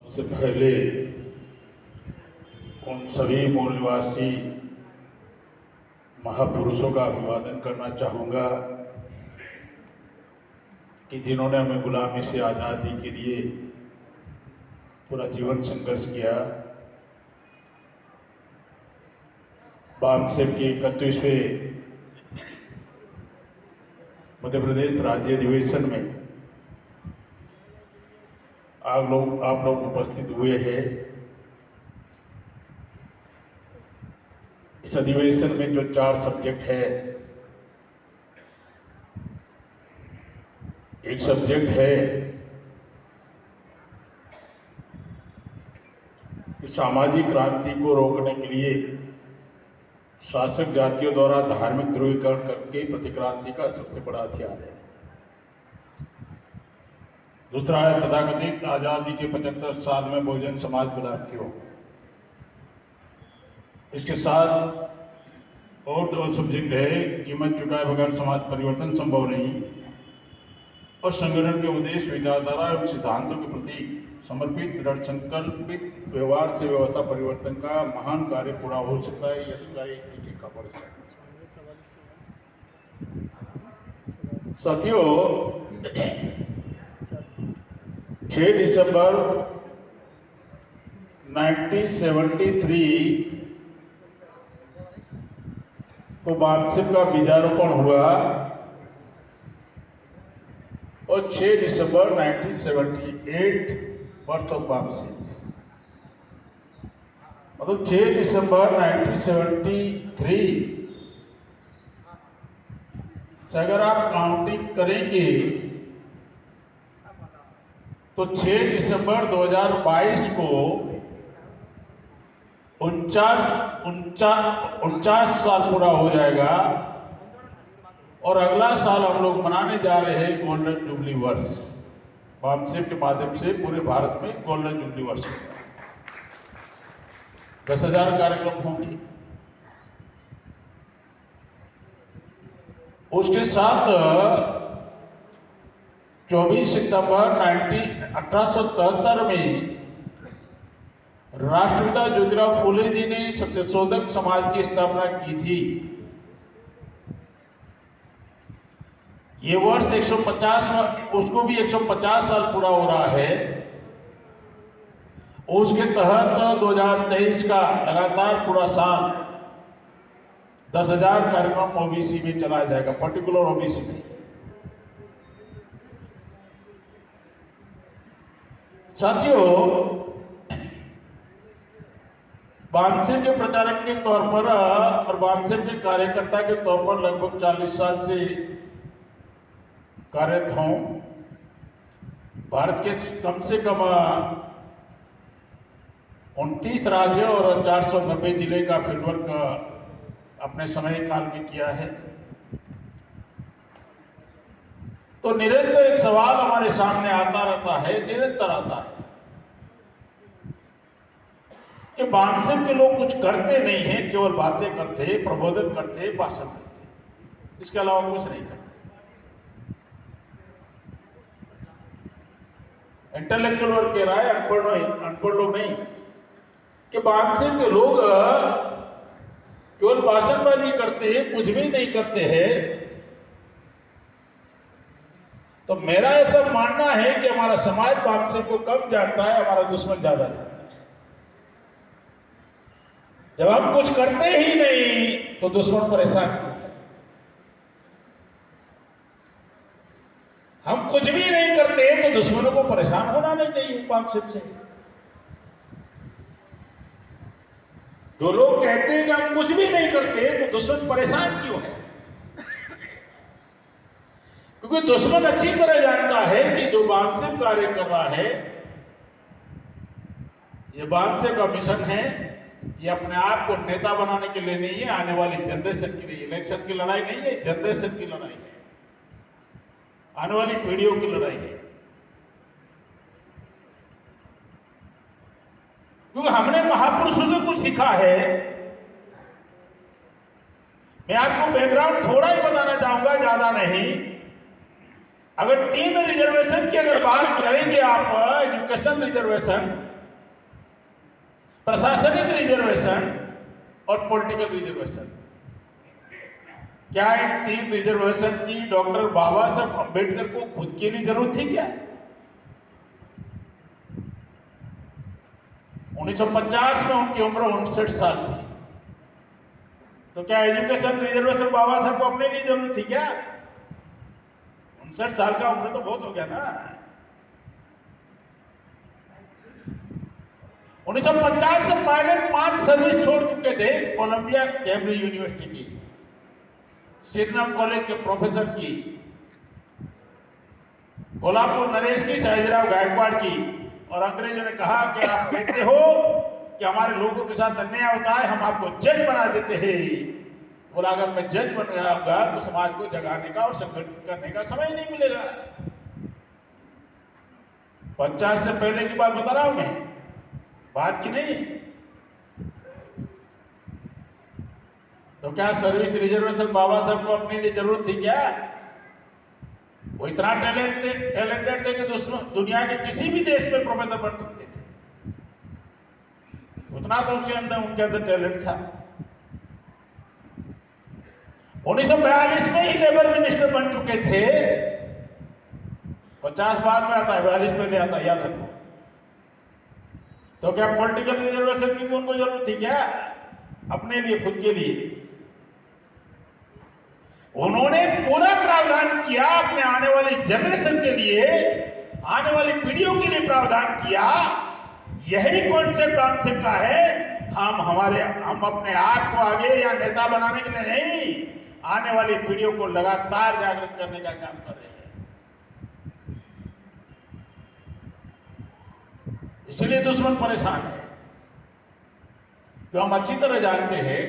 सबसे पहले उन सभी मूल निवासी महापुरुषों का अभिवादन करना चाहूँगा कि जिन्होंने हमें गुलामी से आज़ादी के लिए पूरा जीवन संघर्ष किया। बामसेब के 31वें मध्य प्रदेश राज्य अधिवेशन में आप लोग उपस्थित हुए हैं। इस अधिवेशन में जो 4 सब्जेक्ट है, एक सब्जेक्ट है कि सामाजिक क्रांति को रोकने के लिए शासक जातियों द्वारा धार्मिक ध्रुवीकरण करके प्रतिक्रांति का सबसे बड़ा हथियार है। दूसरा है तथाकथित आजादी के 75 साल में बहुजन समाज गुलाम क्यों। इसके साथ और 2 सब्जेक्ट है, कीमत चुकाए बगैर समाज परिवर्तन संभव नहीं और संगठन के उद्देश्य, विचारधारा एवं सिद्धांतों के प्रति समर्पित दृढ़ संकल्पित व्यवहार से व्यवस्था परिवर्तन का महान कार्य पूरा हो सकता है। इसका एक खबर है। साथियों, 6 दिसंबर 1973 को बामसेब का बीजारोपण हुआ और 6 दिसंबर 1978 बर्थ ऑफ बामसेब, मतलब 6 दिसंबर 1973 से अगर आप काउंटिंग करेंगे तो 6 दिसंबर 2022 को 49 साल पूरा हो जाएगा और अगला साल हम लोग मनाने जा रहे हैं गोल्डन जुबली वर्ष। बामसेब के माध्यम से पूरे भारत में गोल्डन जुबली वर्ष होगा। 10,000 कार्यक्रम होंगे। उसके साथ 24 सितंबर 1873 में राष्ट्रपिता ज्योतिराव फूले जी ने सत्यशोधक समाज की स्थापना की थी। ये वर्ष 150, उसको भी 150 साल पूरा हो रहा है। उसके तहत 2023 का लगातार पूरा साल 10,000 कार्यक्रम ओबीसी में चलाया जाएगा, पर्टिकुलर ओबीसी में। साथियों, बामसेब के प्रचारक के तौर पर और बामसेब के कार्यकर्ता के तौर पर लगभग 40 साल से कार्यरत हूं। भारत के कम से कम 29 राज्य और 490 जिले का फील्डवर्क अपने समय काल में किया है। तो निरंतर एक सवाल हमारे सामने आता रहता है, निरंतर आता है कि बामसेब के लोग कुछ करते नहीं हैं, केवल बातें करते, प्रबोधन करते, भाषण करते, इसके अलावा कुछ नहीं करते। इंटेलेक्चुअल वर्ग कह रहा है, अनपढ़ लोग नहीं, कि बामसेब के लोग केवल भाषणबाजी करते हैं, कुछ भी नहीं करते हैं। तो मेरा ऐसा मानना है कि हमारा समाज बामसेब को कम जानता है, हमारा दुश्मन ज्यादा जानता है। जब हम कुछ करते ही नहीं तो दुश्मन परेशान क्यों है? हम कुछ भी नहीं करते तो दुश्मनों को परेशान होना नहीं चाहिए बामसेब से। जो लोग कहते हैं कि हम कुछ भी नहीं करते तो दुश्मन परेशान क्यों है? क्योंकि दुश्मन अच्छी तरह जानता है कि जो बामसेब कार्य कर रहा है, ये बामसेब का मिशन है। ये अपने आप को नेता बनाने के लिए नहीं है, आने वाली जनरेशन के लिए। इलेक्शन की लड़ाई नहीं है, जनरेशन की लड़ाई है, आने वाली पीढ़ियों की लड़ाई है। क्योंकि हमने महापुरुषों से कुछ सीखा है। मैं आपको बैकग्राउंड थोड़ा ही बताना चाहूंगा, ज्यादा नहीं। अगर 3 रिजर्वेशन की अगर बात करेंगे आप, एजुकेशन रिजर्वेशन, प्रशासनिक रिजर्वेशन और पॉलिटिकल रिजर्वेशन, क्या इन तीन रिजर्वेशन की डॉक्टर बाबा साहब अंबेडकर को खुद के लिए जरूरत थी क्या? 1950 में उनकी उम्र 59 साल थी, तो क्या एजुकेशन रिजर्वेशन बाबा साहब को अपने लिए जरूरत थी क्या? 59 साल का उम्र तो बहुत हो गया ना। 1950 से पहले 5 सर्विस छोड़ चुके थे, कोलंबिया कैम्ब्रिज यूनिवर्सिटी की, सिरनम कॉलेज के प्रोफेसर की, कोल्हापुर नरेश की, सयाजीराव गायकवाड़ की, और अंग्रेजों ने कहा कि आप कहते हो कि हमारे लोगों के साथ अन्याय होता है, हम आपको जज बना देते हैं। बोला अगर मैं जज बन गया तो समाज को जगाने का और संगठित करने का समय नहीं मिलेगा। 50 से पहले की बात बता रहा हूं मैं, बात की नहीं। तो क्या सर्विस रिजर्वेशन बाबा साहब को अपने लिए जरूरत थी क्या? वो इतना टैलेंटेड थे कि दुनिया के किसी भी देश में प्रोफेसर बन सकते थे, उतना तो उनके अंदर टैलेंट था। 1942 में ही लेबर मिनिस्टर बन चुके थे। 50 बाद में आता है, 42 पहले आता है, याद रखो। तो क्या पॉलिटिकल रिजर्वेशन की भी उनको जरूरत थी क्या? अपने लिए, खुद के लिए उन्होंने पूरा प्रावधान किया अपने आने वाली जनरेशन के लिए, आने वाली पीढ़ियों के लिए प्रावधान किया। यही कॉन्सेप्ट हमसे का है। हम अपने आप को आगे या नेता बनाने के लिए नहीं, आने वाली पीढ़ियों को लगातार जागृत करने का काम कर रहे हैं। इसलिए दुश्मन परेशान है। जो हम अच्छी तरह जानते हैं,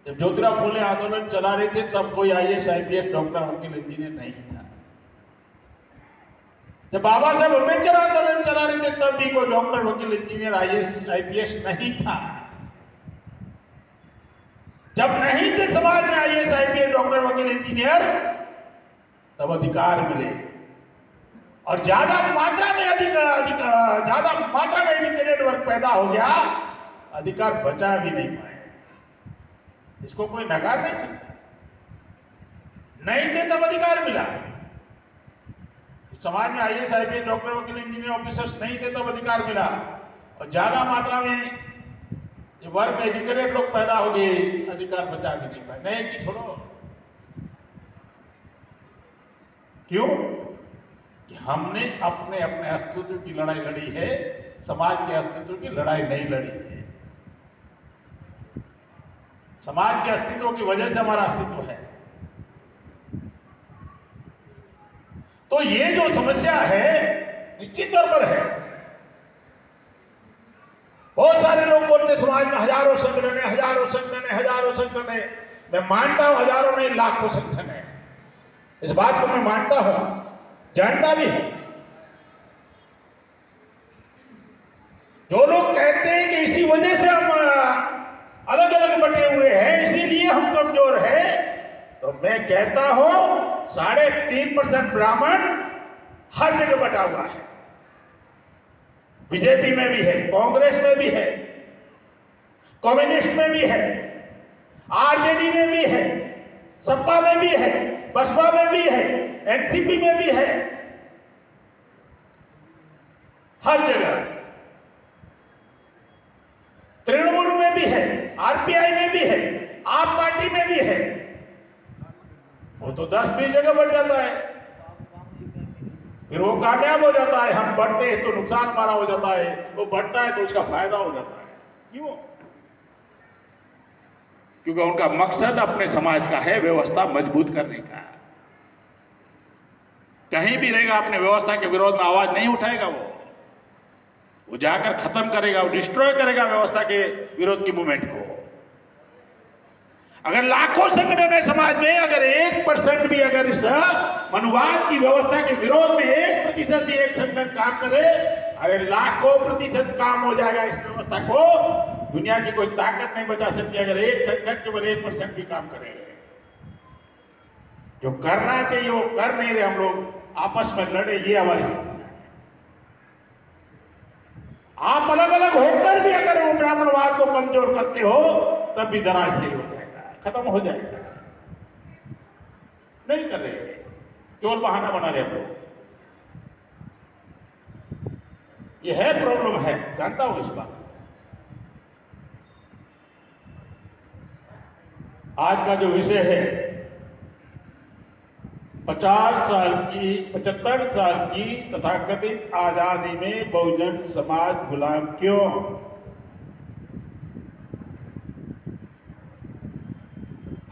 जब ज्योतिराव फुले आंदोलन चला रहे थे तब कोई आईएएस आईपीएस डॉक्टर वकील इंजीनियर नहीं था। जब बाबा साहब अम्बेडकर आंदोलन चला रहे थे तब भी कोई डॉक्टर वकील इंजीनियर आईएएस आईपीएस नहीं था। जब नहीं थे समाज में आईएएस आईपीएस डॉक्टर वकील इंजीनियर, तब अधिकार मिले और ज्यादा मात्रा में एजुकेटेड वर्ग पैदा हो गया, अधिकार बचा भी नहीं पाए। इसको कोई नकार नहीं सकता। नहीं थे तब अधिकार मिला। समाज में आईएएस आईपीएस डॉक्टर वकील इंजीनियर ऑफिसर्स नहीं थे तब अधिकार मिला, और ज्यादा मात्रा में वर्ग में एजुकेटेड लोग पैदा हो गए, अधिकार बचा भी नहीं पाए। नहीं कि छोड़ो, क्यों? कि हमने अपने अपने अस्तित्व की लड़ाई लड़ी है, समाज के अस्तित्व की लड़ाई नहीं लड़ी है। समाज के अस्तित्व की वजह से हमारा अस्तित्व है। तो ये जो समस्या है निश्चित तौर पर है। बहुत सारे लोग बोलते समाज में हजारों संगठन है, हजारों संगठन है, हजारों संगठन है। मैं मानता हूं हजारों नहीं, लाखों संगठन है। इस बात को मैं मानता हूं, जानता भी। जो लोग कहते हैं कि इसी वजह से हम अलग अलग बटे हुए हैं, इसीलिए हम कमजोर हैं, तो मैं कहता हूं 3.5% ब्राह्मण हर जगह बटा हुआ है। बीजेपी में भी है, कांग्रेस में भी है, कम्युनिस्ट में भी है, आरजेडी में भी है, सपा में भी है, बसपा में भी है, एनसीपी में भी है, हर जगह। तृणमूल में भी है, आरपीआई में भी है, आप पार्टी में भी है। वो तो 10-20 जगह बढ़ जाता है, फिर वो कामयाब हो जाता है। हम बढ़ते हैं तो नुकसान हमारा हो जाता है, वो बढ़ता है तो उसका फायदा हो जाता है। क्यों? क्योंकि उनका मकसद अपने समाज का है व्यवस्था मजबूत करने का। कहीं भी रहेगा अपने व्यवस्था के विरोध में आवाज नहीं उठाएगा, वो जाकर खत्म करेगा, वो डिस्ट्रॉय करेगा व्यवस्था के विरोध की मूवमेंट को। अगर लाखों संगठन है समाज में, अगर 1% भी अगर इस मनुवाद की व्यवस्था के विरोध में 1% भी एक संगठन काम करे, अरे लाखों प्रतिशत काम हो जाएगा इस व्यवस्था को। दुनिया की कोई ताकत नहीं बचा सकती अगर एक संगठन केवल 1% भी काम करे। जो करना चाहिए वो कर नहीं रहे, हम लोग आपस में लड़े, ये हमारी समस्या है। आप अलग अलग अलग होकर भी अगर वो ब्राह्मणवाद को कमजोर करते हो तब भी धराशायी हो जाएगा, खत्म हो जाएगा। नहीं कर रहे, केवल बहाना बना रहे हम लोग। ये है, प्रॉब्लम है, जानता हूं इस बात। आज का जो विषय है 75 साल की तथाकथित आजादी में बहुजन समाज गुलाम क्यों?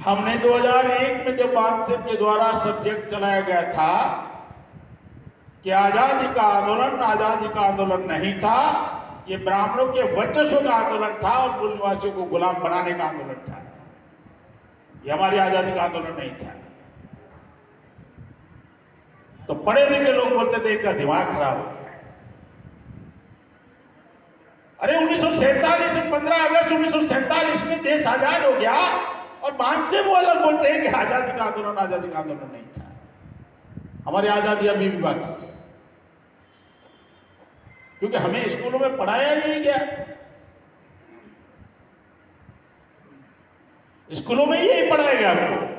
हमने 2001 में जब बानसेप के द्वारा सब्जेक्ट चलाया गया था कि आजादी का आंदोलन नहीं था, ये ब्राह्मणों के वर्चस्व का आंदोलन था और मूल निवासियों को गुलाम बनाने का आंदोलन था। ये हमारी आजादी का आंदोलन नहीं था। तो पढ़े लिखे लोग बोलते थे इनका दिमाग खराब हो गया। अरे 1947 में 15 अगस्त 1947 में देश आजाद हो गया और बानसेप वो अलग बोलते हैं कि आजादी का आंदोलन नहीं था। हमारी आजादी अभी भी बाकी है, क्योंकि हमें स्कूलों में पढ़ाया ही गया, स्कूलों में यही पढ़ाया गया आपको।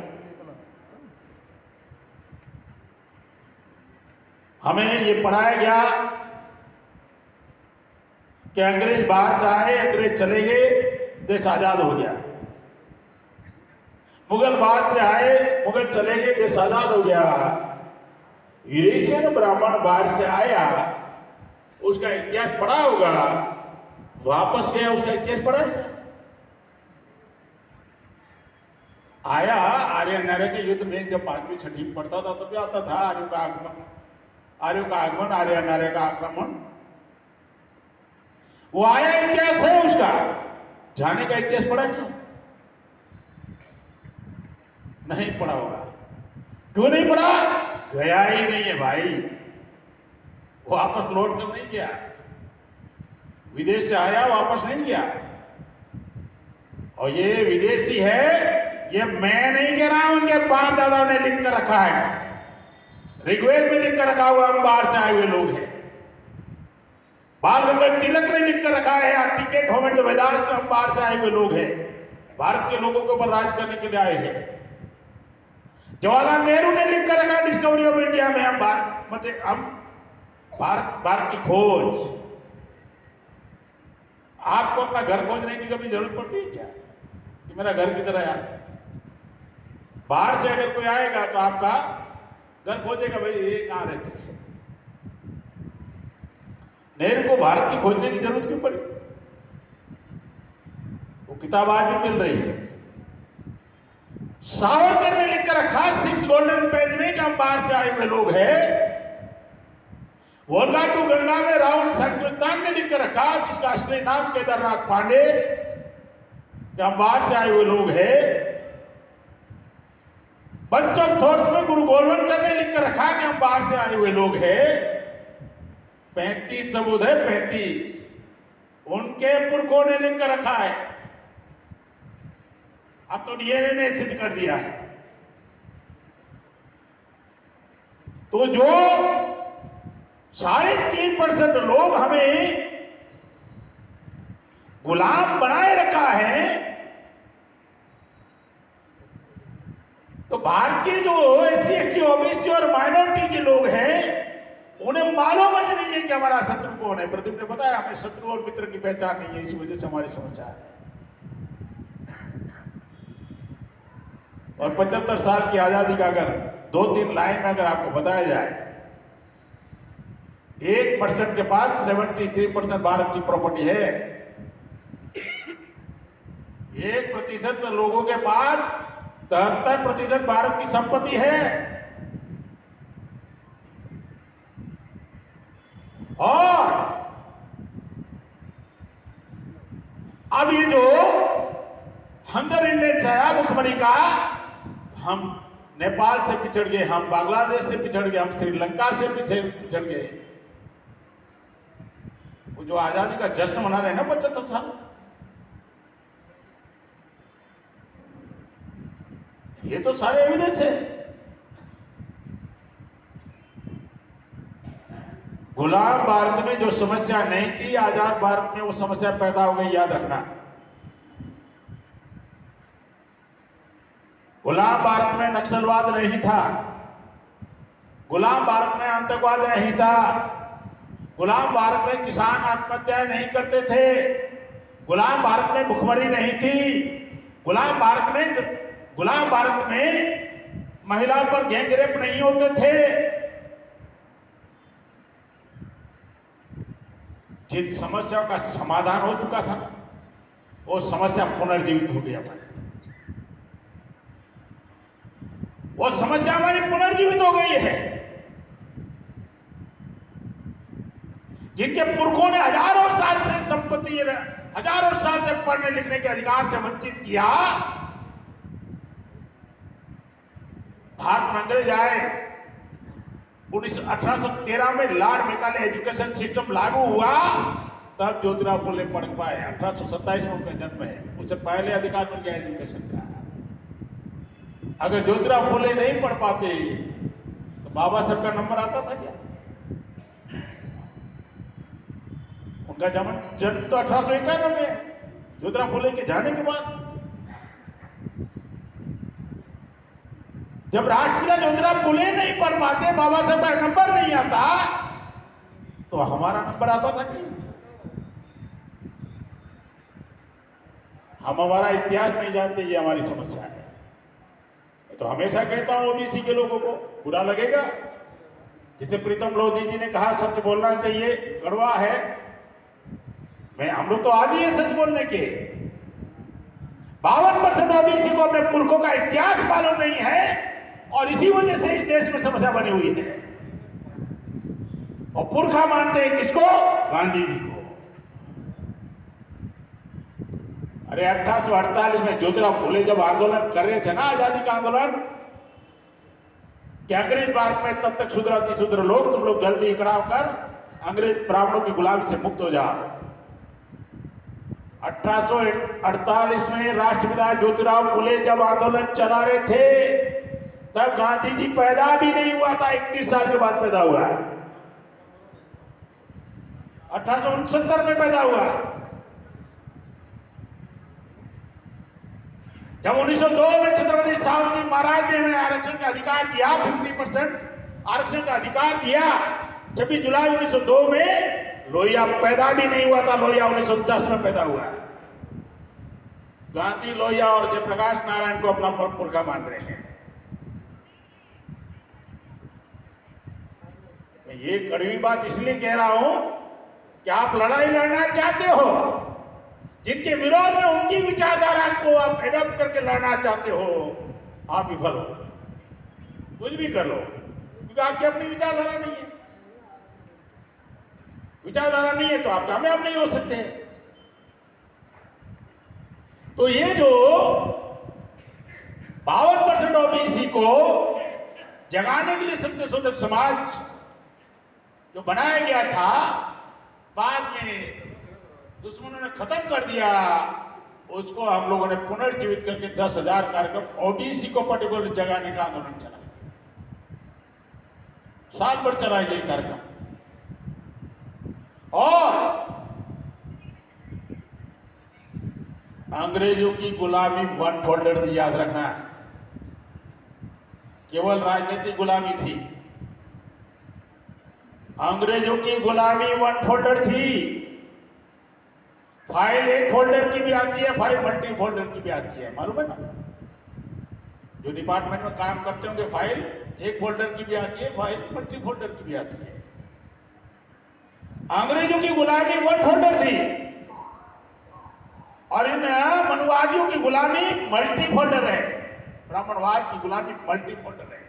हमें ये पढ़ाया गया कि अंग्रेज बाहर से आए, अंग्रेज चले गए, देश आजाद हो गया। मुगल बाहर से आए, मुगल चले गए, देश आजाद हो गया। यूरेशियन ब्राह्मण बाहर से आया, उसका इतिहास पढ़ा होगा, वापस गया, उसका इतिहास पढ़ा है। आया आर्य नार्य के युद्ध में, जब 5वीं 6वीं में पढ़ता था तब भी आता था आर्यों का आगमन, आर्य नार्य का आक्रमण। वो आया, इतिहास है उसका, जाने का इतिहास पढ़ा क्या? नहीं पढ़ा होगा। क्यों नहीं पढ़ा? गया ही नहीं है भाई, वो वापस लौट कर नहीं गया, विदेश से आया वापस नहीं गया। और ये विदेशी है, ये मैं नहीं कह रहा हूं, उनके बाप दादाओं ने लिख कर रखा है, ऋग्वेद में लिख कर रखा हुआ हम बाहर से आए हुए लोग हैं। बाल गंगाधर तिलक ने लिख कर रखा है, टिकेट होमेट वेदांत का हम बाहर से आए हुए लोग हैं, भारत के लोगों के ऊपर राज करने के लिए आए हैं। जवाहरलाल नेहरू ने लिख कर रखा डिस्कवरी ऑफ इंडिया में हम भारत की खोज। आपको अपना घर खोजने की कभी जरूरत पड़ती है क्या कि मेरा घर किधर आया? बाहर से अगर कोई आएगा तो आपका घर खोजेगा, भाई ये कहां रहते हैं। नेहरू को भारत की खोजने की जरूरत क्यों पड़ी? वो किताब आज भी मिल रही है। सावरकर ने लिख कर रखा 6 गोल्डन पेज में कि हम बाहर से आए हुए लोग हैं। वोल्गा टू गंगा में राहुल संकीर्तन ने लिख कर रखा, जिसका असली नाम केदारनाथ पांडे, कि हम बाहर से आए हुए लोग हैं। बंच ऑफ थॉट्स में गुरु गोलवलकर ने लिख कर रखा कि हम बाहर से आए हुए लोग हैं। 35 सबूत है, 35 उनके पुरखों ने लिख कर रखा है। अब तो डीएनए ने सिद्ध कर दिया है। तो जो 3.5% लोग हमें गुलाम बनाए रखा है, तो भारत के जो एससी एसटी ओबीसी और माइनॉरिटी के लोग हैं, उन्हें मालूम ही नहीं है कि हमारा शत्रु कौन है। प्रदीप ने बताया हमें शत्रु और मित्र की पहचान नहीं है, इसी वजह से हमारी समस्या है। और 75 साल की आजादी का अगर 2-3 लाइन में अगर आपको बताया जाए, 1% के पास 73% भारत की प्रॉपर्टी है, 1% लोगों के पास 73% भारत की संपत्ति है। और अब ये जो हंगर इंडेक्स है भुखमरी का, हम नेपाल से पिछड़ गए, हम बांग्लादेश से पिछड़ गए, हम श्रीलंका से पिछड़ गए। वो जो आजादी का जश्न मना रहे हैं ना 75 साल, ये तो सारे एविडेंस है। गुलाम भारत में जो समस्या नहीं थी, आजाद भारत में वो समस्या पैदा हो गई, याद रखना। गुलाम भारत में नक्सलवाद नहीं था, गुलाम भारत में आतंकवाद नहीं था, गुलाम भारत में किसान आत्महत्याएं नहीं करते थे, गुलाम भारत में भुखमरी नहीं थी, गुलाम भारत में महिलाओं पर गैंग रेप नहीं होते थे। जिन समस्याओं का समाधान हो चुका था ना, वो समस्या पुनर्जीवित हो गई हमारी, वो समस्या हमारी पुनर्जीवित हो गई है। जिनके पुरखों ने हजारों साल से संपत्ति, हजारों साल से पढ़ने लिखने के अधिकार से वंचित किया, भारत में अंग्रेज आए, 1813 में लॉर्ड मेकाले एजुकेशन सिस्टम लागू हुआ, तब ज्योतिराव फुले पढ़ पाए। 1827 में उनका जन्म है, उससे पहले अधिकार मिल गया एजुकेशन का। अगर ज्योतिराव फुले नहीं पढ़ पाते तो बाबा साहब का नंबर आता था क्या? उनका जन्म तो 1891 में है, ज्योतिराव फुले के जाने के बाद। जब राष्ट्रपिता ज्योतिराव फुले नहीं पढ़ पाते, बाबा साहब का नंबर नहीं आता, तो हमारा नंबर आता था कि हम हमारा इतिहास नहीं जानते, ये हमारी समस्या है। तो हमेशा कहता हूं ओबीसी के लोगों को बुरा लगेगा, जिसे प्रीतम लोधी जी ने कहा सच बोलना चाहिए, कड़वा है। हम लोग तो आदी है सच बोलने के। 52% ओबीसी को अपने पुरखों का इतिहास मालूम नहीं है, और इसी वजह से इस देश में समस्या बनी हुई है। और पुरखा मानते हैं किसको? गांधी जी को। अरे 1848 में ज्योतिराव फुले जब आंदोलन कर रहे थे ना, आजादी का आंदोलन, कि अंग्रेज भारत में तब तक शूद्र अतिशूद्र लोग, तुम लोग जल्दी इकट्ठा होकर अंग्रेज ब्राह्मणों की गुलामी से मुक्त हो जाओ। 1848 में राष्ट्रपिता ज्योतिराव फुले जब आंदोलन चला रहे थे, तब गांधी जी पैदा भी नहीं हुआ था, 21 साल के बाद पैदा हुआ। 1869 में पैदा हुआ। जब 1902 में छत्रपति शिवाजी महाराज ने हमें आरक्षण का अधिकार दिया, 50% आरक्षण का अधिकार दिया, 26 जुलाई 1902 में लोहिया पैदा भी नहीं हुआ था, लोहिया 1910 में पैदा हुआ। गांधी, लोहिया और जयप्रकाश नारायण को अपना पुरखा मान रहे हैं। मैं ये कड़वी बात इसलिए कह रहा हूं कि आप लड़ाई लड़ना चाहते हो, जिनके विरोध में उनकी विचारधारा को आप एडॉप्ट करके लड़ना चाहते हो, आप विफल हो। कुछ भी कर लो, क्योंकि आपकी अपनी विचारधारा नहीं है। विचारधारा नहीं है तो आप कामयाब नहीं हो सकते। तो ये जो 52% ओबीसी को जगाने के लिए सत्यशोधक समाज जो बनाया गया था, बाद में दुश्मनों ने खत्म कर दिया, उसको हम लोगों ने पुनर्जीवित करके 10,000 कार्यक्रम ओबीसी को पर्टिकुलर जगाने का आंदोलन चला। साल भर चला ये कार्यक्रम। और अंग्रेजों की गुलामी वन फोल्डर थी, याद रखना, केवल राजनीतिक गुलामी थी। अंग्रेजों की गुलामी वन फोल्डर थी। फाइल एक फोल्डर की भी आती है, फाइल मल्टी फोल्डर की भी आती है, मालूम है ना? जो डिपार्टमेंट में काम करते होंगे, फाइल एक फोल्डर की भी आती है, फाइल मल्टी फोल्डर की भी आती है। अंग्रेजों की गुलामी वन फोल्डर थी, और इन मनुवादियों की गुलामी मल्टी फोल्डर है। ब्राह्मणवाद की गुलामी मल्टी फोल्डर है।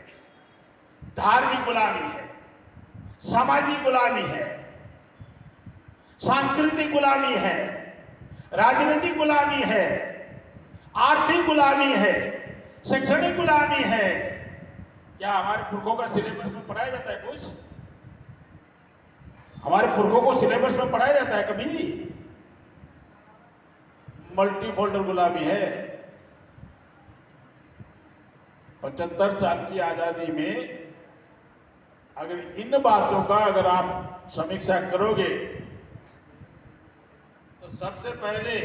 धार्मिक गुलामी है, सामाजिक गुलामी है, सांस्कृतिक गुलामी है, राजनीतिक गुलामी है, आर्थिक गुलामी है, शैक्षणिक गुलामी है। क्या हमारे पुरखों का सिलेबस में पढ़ाया जाता है कुछ? हमारे पुरखों को सिलेबस में पढ़ाया जाता है कभी? मल्टी फोल्डर गुलामी है। 75 साल की आजादी में अगर इन बातों का अगर आप समीक्षा करोगे तो सबसे पहले